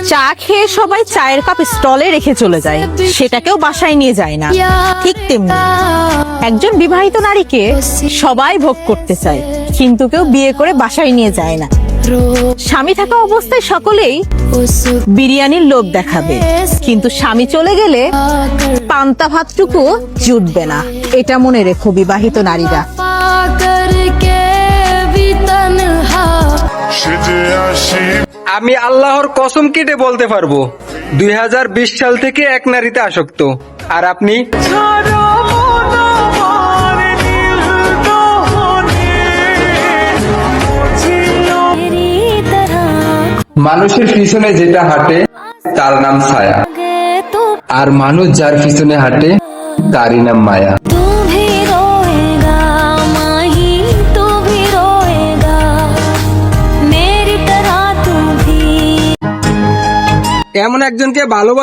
চা খেয়ে সবাই চায়ের কাপ স্টলে রেখে চলে যায়, সেটাকেও বাসায় নিয়ে যায় না। ঠিক তেমনি একজন বিবাহিত নারীকে সবাই ভোগ করতে চায়, কিন্তু কেউ বিয়ে করে বাসায় নিয়ে যায় না। স্বামী থাকা অবস্থায় সকলেই বিরিয়ানির লোভ দেখাবে, কিন্তু স্বামী চলে গেলে পান্তা ভাতটুকু জুটবে না। এটা মনে রেখো বিবাহিত নারীরা। আমি আল্লাহর কসম কেটে বলতে পারবো 2020 সাল থেকে এক নারীতে আসক্ত। আর আপনি? মানুষের পিছনে যেটা হাঁটে তার নাম ছায়া, আর মানুষ যার পিছনে হাঁটে তারই নাম মায়া। এমন একজনকে ভালোবাসা